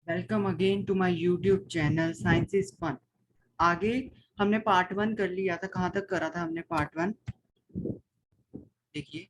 Welcome again to my YouTube channel science is fun. आगे हमने part one कर लिया था। कहाँ तक करा था हमने पार्ट वन? देखिए,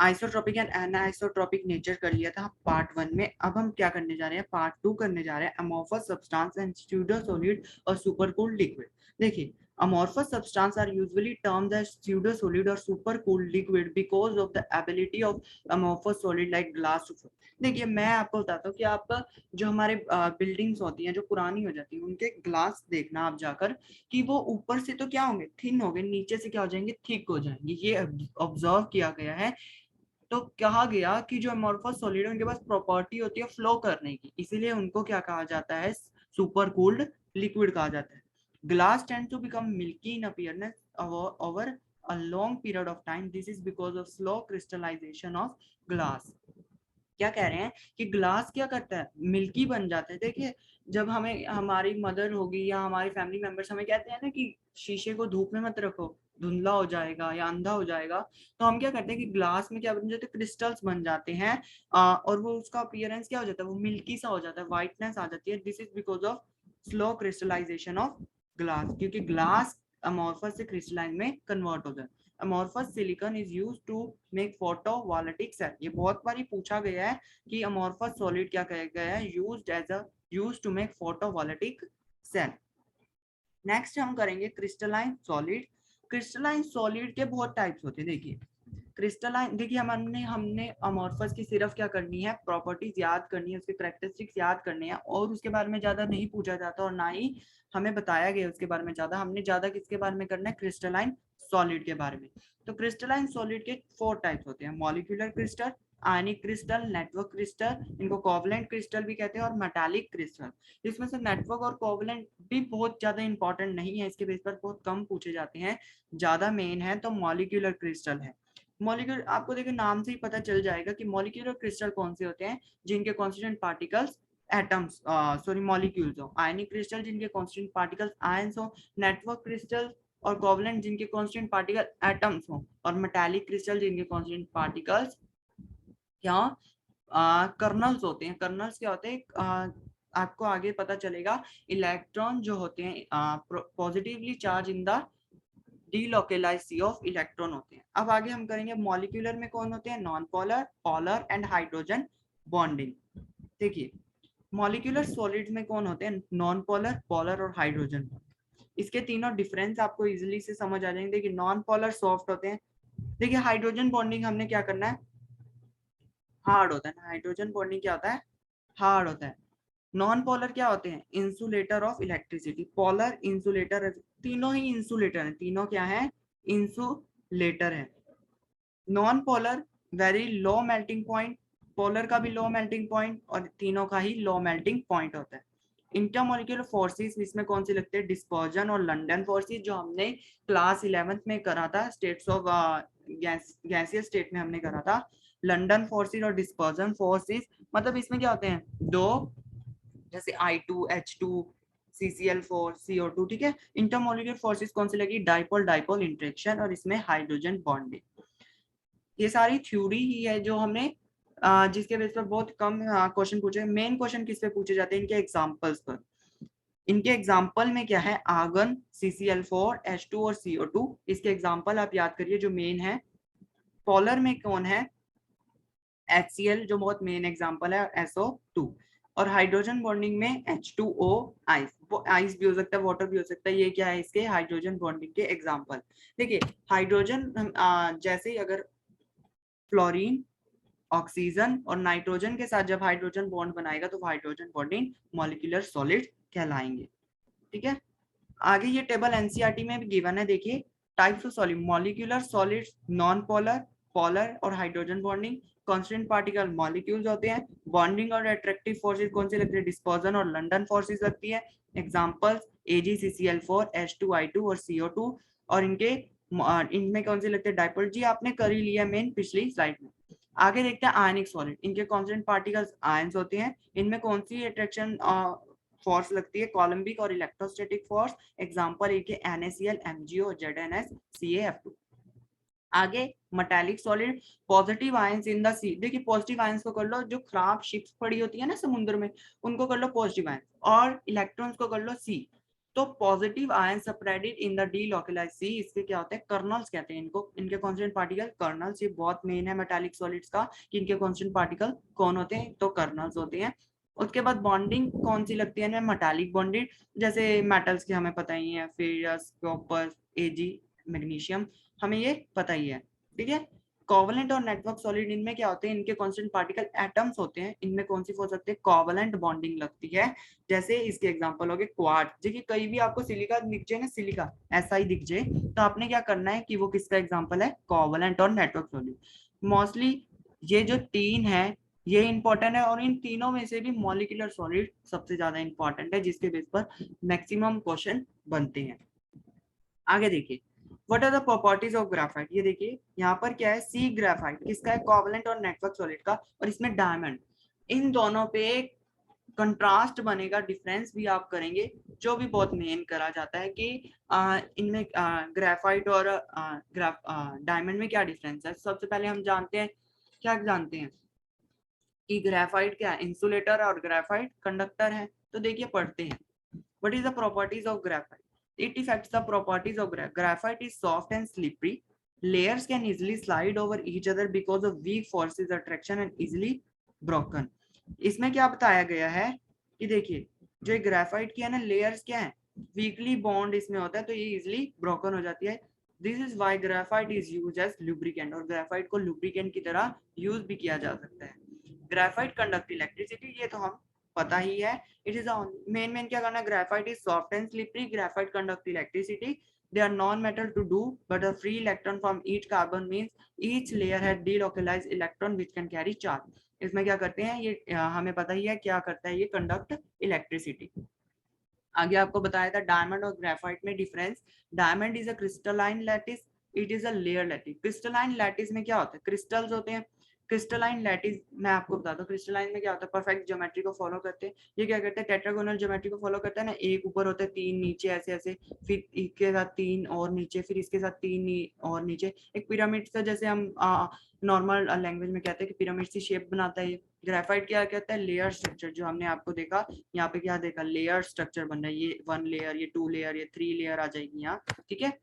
आइसोट्रोपिक एंड एनाइसोट्रोपिक नेचर कर लिया था पार्ट वन में। अब हम क्या करने जा रहे हैं? पार्ट टू करने जा रहे हैं, amorphous substance and pseudo solid और सुपर कूल्ड लिक्विड। देखिए, amorphous substances are usually termed as pseudo solid or super cooled liquid because of the ability of amorphous solid like glass to flow। देखिए, मैं आपको बताता हूँ कि आपका जो हमारे बिल्डिंग्स होती हैं जो पुरानी हो जाती हैं, उनके ग्लास देखना आप जाकर कि वो ऊपर से तो क्या होंगे, थिन होंगे, नीचे से क्या हो जाएंगे, थिक हो जाएंगे। ये ऑब्जर्व किया गया है। तो कहा गया कि जो अमोर्फस सॉलिड है उनके पास प्रॉपर्टी होती है फ्लो करने की, इसीलिए उनको क्या कहा जाता है? सुपर कूल्ड लिक्विड कहा जाता है। Glass tend to become milky in appearance over a long period of time. This is because of slow crystallization of glass. क्या कह रहे हैं कि ग्लास क्या करता है? मिल्की बन जाता है। देखिए, जब हमें हमारी मदर होगी या हमारी फैमिली मेंबर्स हमें कहते हैं ना कि शीशे को धूप में मत रखो, धुंधला हो जाएगा या अंधा हो जाएगा, तो हम क्या करते हैं कि ग्लास में क्या बन जाते हैं? क्रिस्टल्स बन जाते हैं। और वो उसका अपीयरेंस क्या हो जाता है? वो मिल्की सा हो जाता है, व्हाइटनेस आ जाती है। This is because of slow crystallization of glass, क्योंकि ग्लास अमोर्फस से क्रिस्टलाइन में कन्वर्ट हो जाता है। amorphous silicon is used to make photovoltaic cell। ये बहुत बारी पूछा गया है कि amorphous solid क्या कहा गया है? used to make photovoltaic cell। Next हम करेंगे क्रिस्टलाइन सॉलिड। क्रिस्टलाइन सॉलिड के बहुत टाइप्स होते हैं। देखिए, क्रिस्टलाइन, देखिए हमने हमने अमोर्फस की सिर्फ क्या करनी है? प्रॉपर्टीज याद करनी है, उसके करेक्टरिस्टिक्स याद करने हैं, और उसके बारे में ज्यादा नहीं पूछा जाता और ना ही हमें बताया गया उसके बारे में ज्यादा। हमने ज्यादा किसके बारे में करना है? क्रिस्टलाइन सॉलिड के बारे में। तो क्रिस्टलाइन सॉलिड के 4 टाइप्स होते हैं: मॉलिक्यूलर क्रिस्टल, आयनिक क्रिस्टल, नेटवर्क क्रिस्टल, इनको कोवलेंट क्रिस्टल भी कहते हैं, और मेटालिक क्रिस्टल। इसमें से नेटवर्क और कोवलेंट भी बहुत ज्यादा इंपॉर्टेंट नहीं है, इसके बेस पर बहुत कम पूछे जाते हैं। ज्यादा मेन है तो मॉलिक्यूलर क्रिस्टल है। मॉलिक्यूलर, आपको देखिए नाम से ही पता चल जाएगा कि मॉलिक्यूलर क्रिस्टल कौन से होते हैं? जिनके constituent particles atoms, sorry molecules हो। आयनिक क्रिस्टल जिनके कॉन्स्टिट्यूएंट पार्टिकल्स आयंस हो। नेटवर्क क्रिस्टल और कोवलेंट जिनके कॉन्स्टिट्यूएंट पार्टिकल एटम्स हो। और मेटालिक क्रिस्टल जिनके कॉन्स्टिट्यूएंट पार्टिकल्स क्या, कर्नल्स होते हैं। कर्नल्स क्या होते हैं? आपको आगे पता चलेगा। इलेक्ट्रॉन जो होते हैं positively charged in the delocalise sea of electron होते हैं। अब आगे हम करेंगे मॉलिक्यूलर में कौन होते हैं? Non polar, polar and hydrogen bonding. देखिए, मॉलिक्यूलर सॉलिड में कौन होते हैं? नॉन पोलर, पोलर और हाइड्रोजन। इसके तीनों डिफरेंस आपको इजिली से समझ आ जाएंगे। देखिए, नॉन पोलर सॉफ्ट होते हैं। देखिए, हाइड्रोजन बॉन्डिंग हमने क्या करना है? हार्ड होता है ना। हाइड्रोजन बॉन्डिंग क्या होता है? हार्ड होता है। नॉन पोलर क्या होते हैं? Insulator of electricity. Polar insulator, तीनों ही इंसुलेटर हैं। तीनों क्या है? इंसुलेटर है। Non polar very low melting point, polar का भी लो मेल्टिंग पॉइंट, और तीनों का ही लो मेल्टिंग पॉइंट होता है। इंटरमोलिकुलर फोर्सेस इसमें कौन सी लगते हैं? डिस्पर्जन और लंडन फोर्सेस, जो हमने क्लास 11th में करा था, स्टेट्स ऑफ गैसियस स्टेट में हमने करा था। लंडन फोर्सेस और डिस्पर्जन फोर्सेस, मतलब इसमें क्या होते हैं? दो, जैसे I2H2 CCl4 CO2, ठीक है। इंटरमोलिकुलर फोर्सेस कौन सी लगी? डाइपोल डाइपोल इंटरेक्शन, और इसमें हाइड्रोजन बॉन्डिंग। ये सारी थ्योरी ही है जो हमने जिसके बेस पर बहुत कम क्वेश्चन पूछे। मेन क्वेश्चन किस पे पूछे जाते हैं? इनके एग्जांपल्स पर। इनके एग्जाम्पल में क्या है? आर्गन, CCl4 H2 और CO2, इसके एग्जाम्पल आप याद करिए जो मेन है। पोलर में कौन है? HCl, जो बहुत मेन एग्जाम्पल है, SO2। और हाइड्रोजन बॉन्डिंग में H2O, आइस। वो आइस भी हो सकता है, वाटर भी हो सकता है। ये क्या है? इसके हाइड्रोजन बॉन्डिंग के एग्जाम्पल। देखिए, हाइड्रोजन जैसे ही अगर फ्लोरीन, ऑक्सीजन और नाइट्रोजन के साथ जब हाइड्रोजन बॉन्ड बनाएगा तो हाइड्रोजन बॉन्डिंग मॉलिक्यूलर सॉलिड कहलाएंगे। ठीक है। आगे ये टेबल एनसीईआरटी में भी गिवन है। देखिए, types of solid: molecular solids, non polar, polar और hydrogen bonding. Constant particle molecules होते हैं। बॉन्डिंग और अट्रैक्टिव फोर्सेस कौन सी लगती है? डिस्पर्जन और लंडन फोर्सेस लगती है। एग्जांपल्स AgCCl4 H2I2 और CO2। और इनमें कौन सी लगती है? डाइपोल। जी आपने कर ही लिया मेन पिछली स्लाइड में। आगे देखते हैं आयनिक सॉलिड। इनके कांस्टेंट पार्टिकल्स आयंस होते हैं। इनमें कौन सी अट्रैक्शन फोर्स लगती है? कोलम्बिक और इलेक्ट्रोस्टैटिक फोर्स। एग्जांपल ए के NaCl, MgO, ZnS, CaF2। आगे metallic solid, positive ions in the sea. देखिए पॉजिटिव आयंस को कर लो, जो खराब शिप्स पड़ी होती है ना समुद्र में, उनको कर लो पॉजिटिव आयंस, और इलेक्ट्रॉन्स को कर लो सी। तो positive ion separated in the delocalised sea, इसके क्या होते हैं, कर्नल्स कहते हैं इनको। इनके कांस्टेंट पार्टिकल कर्नल्स, ये बहुत मेन है मेटालिक सॉलिड्स का कि इनके कांस्टेंट पार्टिकल कौन होते हैं, तो कर्नल्स होते हैं। उसके बाद बॉन्डिंग कौन सी लगती है ना, मेटालिक बॉन्डेड, जैसे मेटल्स की हमें पता ही है, फेरस, कॉपर, एजी, मैग्नीशियम, हमें ये पता ही है, ठीक है। कोवलेंट और नेटवर्क सॉलिड, इनमें क्या होते हैं, इनके कांस्टेंट पार्टिकल एटम्स होते हैं, इनमें कौन सी हो सकती है, कोवलेंट बॉन्डिंग लगती है। जैसे इसके एग्जांपल हो गए क्वार्ट्ज। देखिए कहीं भी आपको सिलिका दिख जाए ना, सिलिका ऐसा ही दिख जाए, तो आपने क्या करना है कि वो किसका एग्जांपल है, कोवलेंट और नेटवर्क सॉलिड। मोस्टली ये जो तीन है ये इंपॉर्टेंट है, और इन तीनों में से भी मॉलिक्यूलर सॉलिड सबसे ज्यादा इंपॉर्टेंट है, जिसके बेस पर मैक्सिमम क्वेश्चन बनते हैं। आगे देखिए, what are the properties of graphite. ये देखिए यहाँ पर क्या है, सी ग्राफाइट किसका है, कोवलेंट और नेटवर्क सॉलिड का, और इसमें डायमंड। इन दोनों पे कंट्रास्ट बनेगा, डिफरेंस भी आप करेंगे, जो भी बहुत मेन करा जाता है कि इनमें ग्राफाइट और डायमंड में क्या डिफरेंस है। सबसे पहले हम जानते हैं, क्या जानते हैं कि ग्राफाइट क्या है, इंसुलेटर, और ग्राफाइट कंडक्टर है। तो देखिए पढ़ते हैं, what is the properties of graphite. It effects the properties of graphite is soft and slippery, layers can easily slide over each other because of weak forces attraction and easily broken। इसमें क्या बताया गया है कि देखिए जो graphite की है ना, लेयर्स क्या है, वीकली बॉन्ड इसमें होता है, तो ये इजिली ब्रोकन हो जाती है। This is why graphite is use as lubricant, और ग्रेफाइट को लुब्रिकेंट की तरह यूज भी किया जा सकता है। ग्रेफाइट कंडक्ट इलेक्ट्रिसिटी, ये तो हम पता ही है। इट इज मेन क्या करना है, graphite is soft and slippery, graphite conduct electricity, they are non-metal to do but a free electron from each carbon means each layer has delocalized electron which can carry charge। इसमें क्या करते हैं ये, हमें पता ही है क्या करता है ये, कंडक्ट इलेक्ट्रिसिटी। आगे आपको बताया था डायमंड और ग्रेफाइट में difference. Diamond is a crystalline lattice, it is a layer lattice. Crystalline lattice में क्या होता है, क्रिस्टल्स होते हैं। क्रिस्टलाइन लैटिस मैं आपको बताता हूँ, क्रिस्टलाइन में क्या होता है, परफेक्ट ज्योमेट्री को फॉलो करते हैं। ये क्या करते हैं, टेट्रागोनल ज्योमेट्री को फॉलो करता है ना, एक ऊपर होता है, तीन नीचे, ऐसे ऐसे, फिर इसके साथ तीन और नीचे, फिर इसके साथ तीन और नीचे, एक पिरामिड सा, जैसे हम नॉर्मल लैंग्वेज में कहते हैं कि पिरामिड सी शेप बनाता है ये। ग्रेफाइट क्या कहता है, लेयर स्ट्रक्चर, जो हमने आपको देखा यहाँ पे क्या देखा, लेयर स्ट्रक्चर बन रहा है, ये 1 लेयर, ये 2 लेयर, ये 3 लेयर आ जाएगी यहाँ, ठीक है।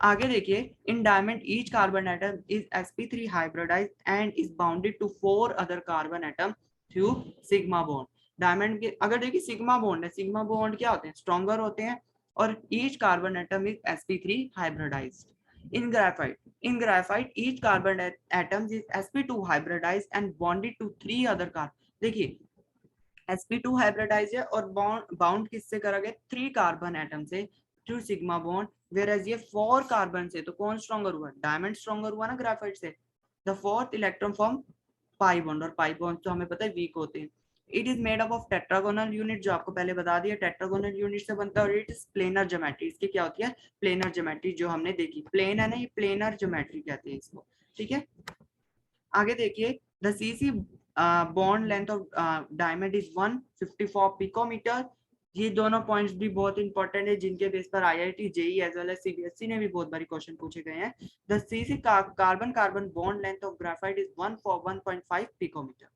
आगे देखिए, in diamond each carbon atom is sp3 hybridized and is bounded to 4 other carbon atom through sigma bond. Diamond के अगर देखिए सिग्मा बॉन्ड है, सिग्मा बॉन्ड क्या होते हैं, स्ट्रॉन्गर होते हैं, और each carbon atom is sp3 hybridized. in graphite each carbon atoms is sp2 hybridized and bonded to 3 other carbon। देखिए sp2 हाइब्रिडाइज है, और बाउंड किससे करा गया, 3 कार्बन एटम से through sigma bond, whereas ये 4 कार्बन से, तो कौन स्ट्रॉन्गर हुआ, डायमंड स्ट्रॉन्गर हुआ ना ग्राफाइट से। The fourth electron form pi bond, और पाई बॉन्ड तो हमें पता है वीक होते हैं। It is made up of tetragonal unit, जो आपको पहले बता दिया, टेट्रागोनल यूनिट से बनता है, और इट इज प्लेनर ज्योमेट्री, इसकी क्या होती है, प्लेनर ज्योमेट्री, जो हमने देखी, प्लेन है ना, ये प्लेनर ज्योमेट्री कहते हैं इसको, ठीक है। आगे देखिए, the CC bond length of diamond is 154 picometer. ये दोनों पॉइंट्स भी बहुत इंपॉर्टेंट है, जिनके बेस पर IIT, JEE as well as CBSE ने भी बहुत बारी क्वेश्चन पूछे गए हैं। The CC carbon carbon bond length of graphite is 141.5 picometer.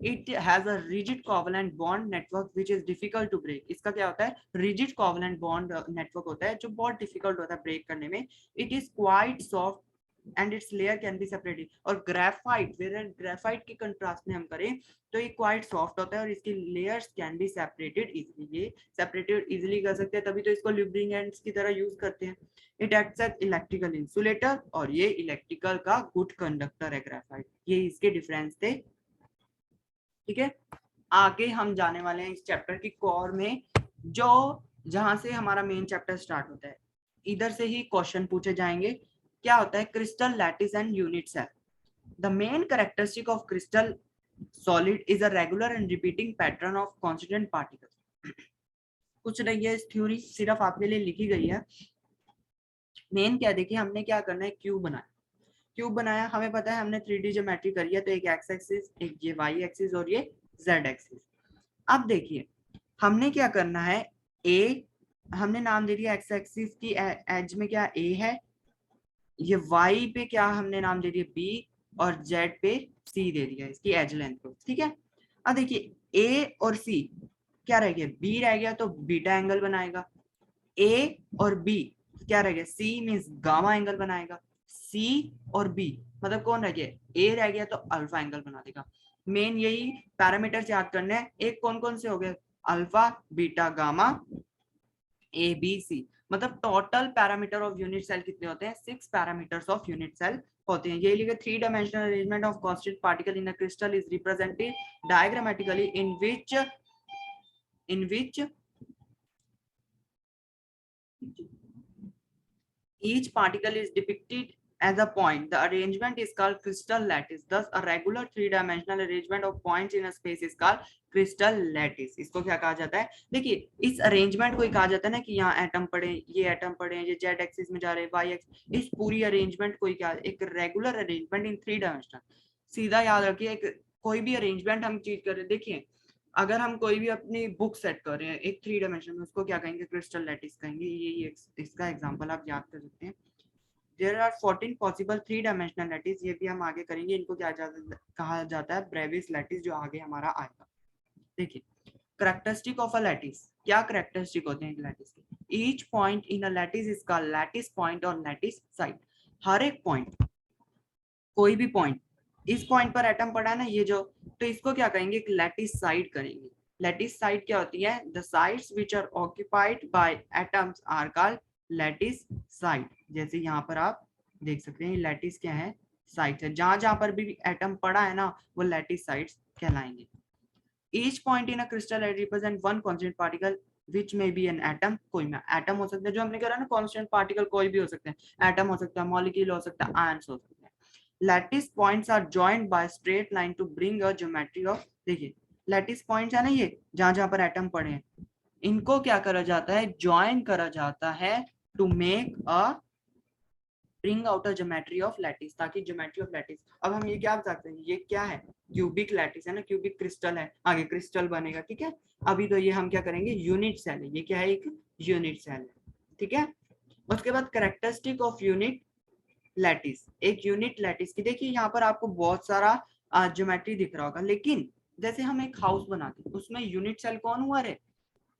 It has a rigid covalent bond network which is difficult to break. इसका क्या होता है, रिजिड कोवलेंट बॉन्ड नेटवर्क होता है, जो बहुत डिफिकल्ट होता है ब्रेक करने में। It is quite soft and it's layer can be separated. और ग्रेफाइट, ग्रेफाइट के कंट्रास्ट में हम करें तो ये क्वाइट सॉफ्ट होता है, और इसकी layers can be separated easily, ये सेपरेटेड इजीली कर सकते हैं, तभी तो इसको लुब्रिकेंट्स की तरह यूज करते हैं। It acts as electrical insulator, और ये इलेक्ट्रिकल का गुड कंडक्टर है ग्रेफाइट। ये इसके डिफरेंस थे, ठीक है। आगे हम जाने वाले हैं इस चैप्टर की कोर में, जो जहां से हमारा मेन चैप्टर स्टार्ट होता है, इधर से ही क्वेश्चन पूछे जाएंगे। क्या होता है crystal lattice and unit cell. The main characteristic of crystal solid is a regular and repeating pattern of constituent particles. कुछ नहीं है, इस थ्योरी सिर्फ आपके लिए लिखी गई है। मेन क्या देखिए, हमने क्या करना है, क्यूब बनाया, क्यूब बनाया, हमें पता है हमने 3D ज्योमेट्री करी है, तो एक एक्स एक्सिस, एक ये वाई एक्सिस, और ये जेड एक्सिस। अब देखिए हमने क्या करना है, ए हमने नाम दे दिया एक्स एक्सिस की एज में क्या ए है, ये y पे क्या हमने नाम दे दिया b और z पे c दे दिया इसकी एज लेंथ को, ठीक है। अब देखिए a और c क्या रह गया, b रह गया तो बीटा एंगल बनाएगा, a और b क्या रह गया, c मींस गामा एंगल बनाएगा, c और b मतलब कौन रह गया, a रह गया तो अल्फा एंगल बना देगा। मेन यही पैरामीटर्स याद करने हैं। एक कौन कौन से हो गए, alpha beta gamma A B C. मतलब total parameter of unit cell कितने होते हैं, 6 पैरामीटर्स ऑफ यूनिट सेल होते हैं। ये लिखे 3 dimensional arrangement of constant particle in a crystal is represented diagrammatically in which each particle is depicted as a point. The arrangement is called crystal lattice. Thus, a regular three-dimensional arrangement of points in a space is called crystal lattice. इसको क्या कहा जाता है, देखिए इस arrangement को कहा जाता है ना कि यहाँ एटम पड़े, ये एटम पड़े, ये जेड एक्सिस में जा रहे हैं, वाई एक्सिस, इस पूरी अरेंजमेंट को क्या, एक regular arrangement in three dimensional. सीधा याद रखिए, एक कोई भी अरेंजमेंट हम चीज कर रहे हैं, देखिए अगर हम कोई भी अपनी बुक सेट कर रहे हैं एक थ्री डायमेंशन में, उसको क्या कहेंगे, क्रिस्टल लैटिस कहेंगे। ये इसका एग्जांपल आप याद कर सकते हैं। There are 14 possible three dimensional lattice, ये भी हम आगे करेंगे। इनको क्या कहा जाता है, ब्रेविस लैटिस, जो आगे हमारा आएगा। देखिए करेक्टरिस्टिक ऑफ अ लैटिस, क्या करेक्टरिस्टिक होते हैं लैटिस के, each point in a lattice is called lattice point और लैटिस साइड। हर एक पॉइंट, कोई भी पॉइंट, इस पॉइंट पर एटम पड़ा है ना ये जो, तो इसको क्या कहेंगे, एक लैटिस साइड करेंगे। लैटिस साइड क्या होती है, the sites which are occupied by atoms are called lattice site. जैसे यहाँ पर आप देख सकते हैं लैटिस क्या है, साइड है, जहां जहां पर भी एटम पड़ा है ना वो लैटिस साइड्स कहलाएंगे। Each point in a crystal represent one constant particle which may be an atom. कोई में एटम हो सकता है, जो हमने कहा ना कांस्टेंट पार्टिकल कोई भी हो सकते हैं, एटम हो सकता है, मॉलिक्यूल हो सकता है, आयंस हो सकते हैं। Lattice points are joined by straight line to bring a geometry of, देखिए लैटिस पॉइंट्स है ना ये, जहां जहां पर एटम पड़े हैं, इनको क्या करा जाता है, ज्वाइन करा जाता है to make a bring out a geometry of lattice, ताकि ज्योमेट्री ऑफ लैटिस। अब हम ये क्या बता सकते हैं, ये क्या है, क्यूबिक लैटिस है ना, क्यूबिक क्रिस्टल है, आगे क्रिस्टल बनेगा, ठीक है। अभी तो ये हम क्या करेंगे, यूनिट सेल है, ये क्या है, एक यूनिट सेल है, ठीक है। उसके बाद कैरेक्टरिस्टिक ऑफ यूनिट लैटिस, एक यूनिट लैटिस की, देखिए यहाँ पर आपको बहुत सारा ज्योमेट्री दिख रहा होगा, लेकिन जैसे हम एक हाउस बनाते हैं उसमें यूनिट सेल कौन हुआ रे,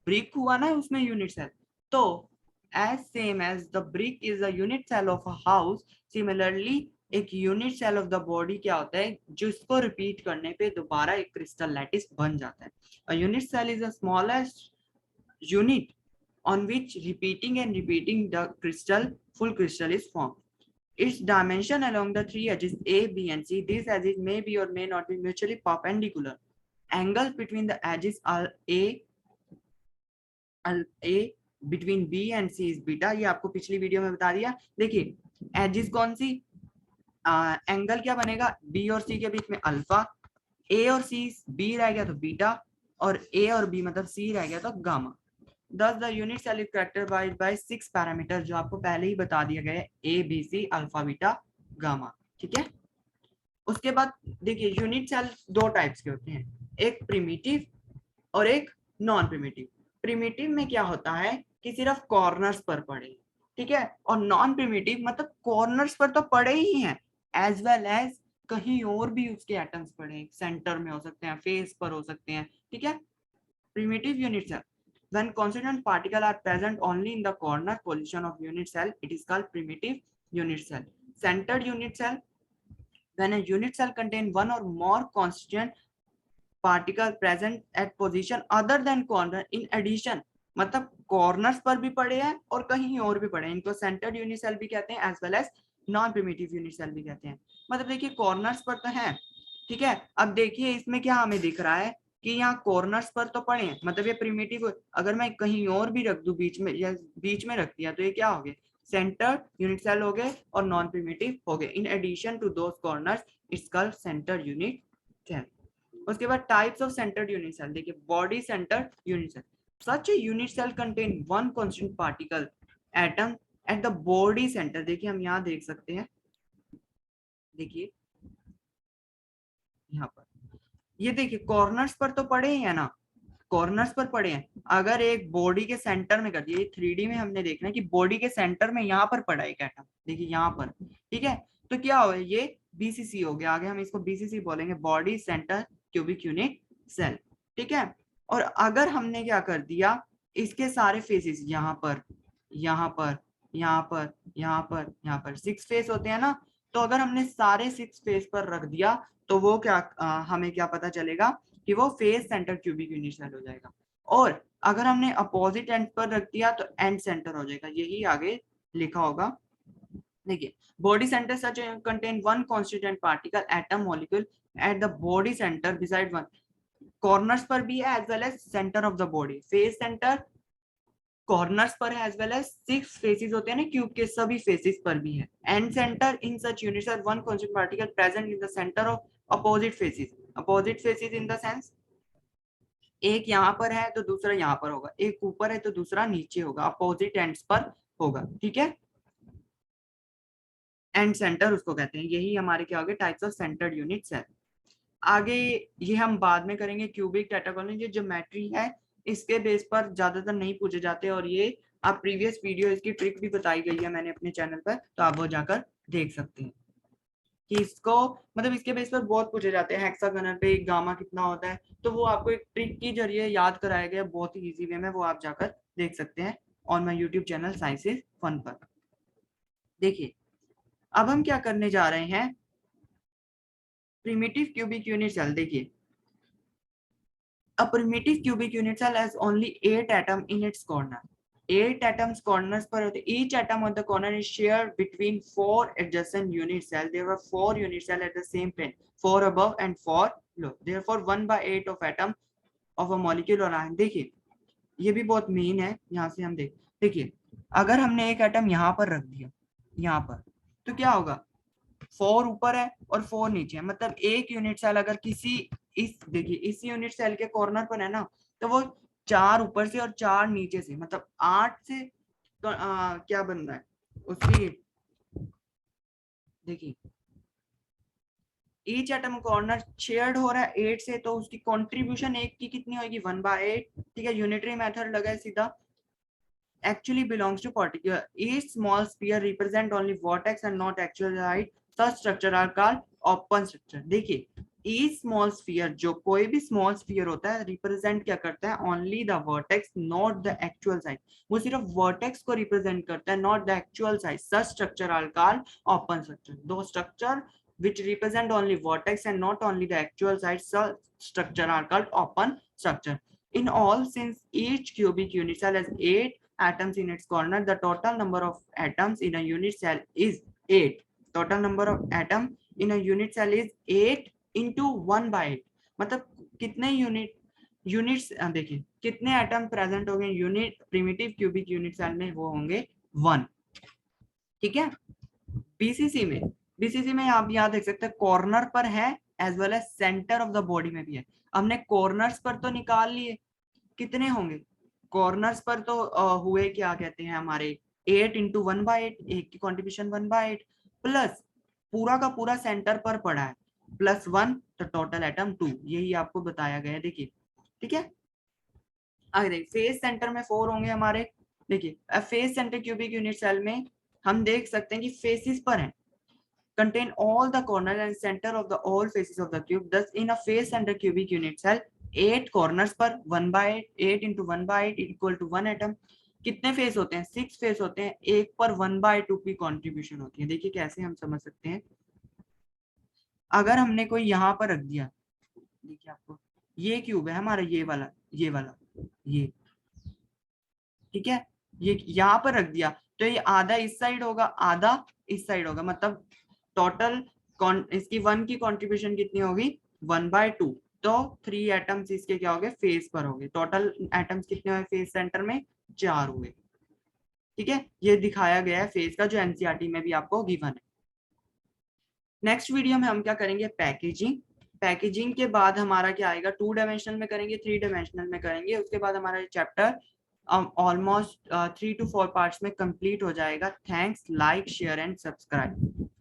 ब्रिक हुआ ना उसमें यूनिट सेल। तो as same as the brick is a unit cell of a house, similarly एक unit cell of the body क्या होता है, जिसको रिपीट करने पे दोबारा एक क्रिस्टल लैटिस बन जाता है। a unit cell is the smallest unit on which repeating and repeating the crystal full crystal is formed. Its dimension along the three edges A, B, and C. These edges may be or may not be mutually perpendicular. Angles between the edges are A between B and C is beta. ये आपको पिछली video में बता दिया। देखिए edges कौन सी, angle क्या बनेगा, B और C के बीच में अल्फा, A और C, B रह गया तो बीटा, और A और B मतलब C रह गया तो gamma. Thus the unit cell is characterized by 6 parameter, जो आपको पहले ही बता दिया गया है, A, B, C, alpha, beta, gamma, ठीक है। उसके बाद देखिए यूनिट सेल दो टाइप्स के होते हैं, एक प्रिमिटिव और एक नॉन प्रिमिटिव। प्रिमिटिव में क्या होता है कि सिर्फ कॉर्नर्स पर पड़े, ठीक है, और नॉन प्रिमिटिव मतलब कॉर्नर्स पर तो पड़े ही हैं, एज वेल एज कहीं और भी उसके एटम्स पड़े, सेंटर में हो सकते हैं, फेस पर हो सकते हैं, ठीक है। primitive unit cell, when consonant particle are present only in the corner position of unit cell, it is called primitive unit cell. Centered unit cell, when a unit cell contain one or more constituent particle present at position other than corner in addition, मतलब corners पर भी पड़े हैं और कहीं और भी पड़े हैं, इनको सेंटर्ड यूनिट सेल भी कहते हैं as well as non primitive unit cell भी कहते हैं। मतलब देखिए कॉर्नर्स पर तो है, ठीक है। अब देखिए इसमें क्या हमें दिख रहा है कि यहाँ कॉर्नर्स पर तो पड़े हैं, मतलब ये प्रिमिटिव, अगर मैं कहीं और भी रख दूं बीच में, या बीच में रख दिया तो ये क्या हो गए, सेंटर्ड यूनिट सेल हो गए और नॉन प्रिमिटिव हो गए। In addition to those corners it's called centred unit cell. उसके बाद types of centred unit cell, देखिए body centred unit cell, such a unit cell contain one constant particle atom at the body centre. देखिए हम यहाँ देख सकते हैं, देखिए यहाँ पर, ये देखिए कॉर्नर्स पर तो पड़े ही है ना, कॉर्नर्स पर पड़े हैं। अगर एक बॉडी के सेंटर में कर दिया, ये 3D में हमने देखना है कि बॉडी के सेंटर में यहाँ पर पड़ा है एक एटम, देखिए यहाँ पर, ठीक है, तो क्या हो, ये बीसीसी हो गया, आगे हम इसको बीसीसी बोलेंगे, body centre cubic unit cell, ठीक है। और अगर हमने क्या कर दिया, इसके सारे फेसेस यहाँ पर, यहाँ पर, यहाँ पर, यहाँ पर, यहाँ पर 6 फेस होते हैं ना, तो अगर हमने सारे 6 फेस पर रख दिया तो वो क्या हमें क्या पता चलेगा कि वो face centre cubic unit cell हो जाएगा। और अगर हमने अपोजिट एंड पर रख दिया तो एंड सेंटर हो जाएगा, यही आगे लिखा होगा। देखिए, body centre such contain one constituent particle atom molecule at the body centre beside one, corners पर भी है as well as centre of the body, face centre corners पर है एज वेल एज 6 फेसेस होते हैं ना क्यूब के, सभी फेसेस पर भी है। And centre in such units are one constituent particle present in the centre of opposite faces, opposite faces in the sense एक यहाँ पर है तो दूसरा यहाँ पर होगा, एक ऊपर है तो दूसरा नीचे होगा, अपोजिट एंड्स पर होगा, ठीक है। एंड सेंटर उसको कहते हैं, यही हमारे क्या हो गए टाइप्स ऑफ सेंटर्ड यूनिट्स है। आगे ये हम बाद में करेंगे, क्यूबिक टेट्रागोनल, ये ज्योमेट्री है, इसके बेस पर ज्यादातर नहीं पूछे जाते, और ये आप प्रीवियस वीडियो इसकी ट्रिक भी बताई गई है मैंने अपने चैनल पर, तो आप वो जाकर देख सकते हैं कि इसको मतलब इसके बेस पर बहुत पूछे जाते हैं, हेक्सागोनल पे गामा कितना होता है, तो वो आपको एक ट्रिक के जरिए याद कराया गया बहुत ही इजी वे में, वो आप जाकर देख सकते हैं on my YouTube channel science is fun पर। देखिए, अब हम क्या करने जा रहे हैं, प्रिमिटिव क्यूबिक यूनिट सेल। देखिए, a primitive cubic unit cell has only 8 atoms in its corner, 8 atoms corners पर होते, each atom on the corner is shared between 4 adjacent unit cells, there were 4 unit cells at the same plane, 4 above and 4 below, therefore 1/8 of atom of a molecule or ion। देखिए, ये भी बहुत main है, यहाँ से हम देखिए, अगर हमने एक एटम यहाँ पर रख दिया, यहाँ पर, तो क्या होगा, 4 ऊपर है और 4 नीचे है, मतलब एक यूनिट सेल अगर किसी इस देखिए इस यूनिट सेल के कॉर्नर पर है ना, तो वो 4 ऊपर से और 4 नीचे से, मतलब 8 से तो क्या बन रहा है उसकी, देखिए ईच एटम कॉर्नर शेयर्ड हो रहा है 8 से, तो उसकी कंट्रीब्यूशन एक की कितनी होगी 1/8, ठीक है, यूनिटरी मेथड लगा है सीधा। actually belongs to particular, each small sphere represent only vertex and not actual height, such structure are called open structure। देखिए, each small sphere, जो कोई भी small sphere होता है, represent क्या करता है, only the vertex not the actual size, वो सिर्फ vertex को represent करता है, not the actual size, such structure are called open structure। दो structure which represent only vertex and not only the actual size, such structure are called open structure। In all, since each cubic unit cell has 8 atoms in its corner, the total number of atoms in a unit cell is 8, total number of atom in a unit cell is 8 into 1/8, मतलब कितने units देखिए कितने atom present होंगे unit primitive cubic unit cell में, वो होंगे 1, ठीक है। बीसीसी में आप यहाँ देख सकते हैं कॉर्नर पर है as well as centre of the body में भी है। हमने कॉर्नर्स पर तो निकाल लिए, कितने होंगे कॉर्नर्स पर, तो हुए क्या कहते हैं हमारे 8 into 1/8, एक की कॉन्ट्रीब्यूशन 1/8, प्लस पूरा का पूरा सेंटर पर पड़ा है +1, तो टोटल एटम 2, यही आपको बताया गया है। देखिए, ठीक है, आगे देखिए फेस सेंटर में 4 होंगे हमारे। देखिए face centre cubic unit cell में हम देख सकते हैं कि फेसिस पर है, contain all the corners and center of the all faces of the cube, thus in a face center cubic unit cell 8 corners पर 1/8, 8 into 1/8 equal to 1 atom। कितने फेस होते हैं 6 फेस होते हैं, एक पर 1/2 की कंट्रीब्यूशन होती है। देखिए कैसे हम समझ सकते हैं, अगर हमने कोई यहाँ पर रख दिया, देखिए आपको ये क्यूब है हमारा, ये वाला ये, ठीक है, ये यहाँ पर रख दिया तो ये आधा इस साइड होगा आधा इस साइड होगा, मतलब टोटल इसकी 1 की कंट्रीब्यूशन कितनी होगी 1/2, तो 3 एटम्स इसके क्या हो गए फेस पर हो गए, टोटल एटम्स कितने हुए फेस सेंटर में 4 हुए, ठीक है। ये दिखाया गया है फेस का जो एनसीईआरटी में भी आपको गिवन है। नेक्स्ट वीडियो में हम क्या करेंगे पैकेजिंग, पैकेजिंग के बाद हमारा क्या आएगा 2 डायमेंशनल में करेंगे 3 डायमेंशनल में करेंगे, उसके बाद हमारा चैप्टर ऑलमोस्ट 3 to 4 पार्ट्स में कंप्लीट हो जाएगा। Thanks, like share and subscribe.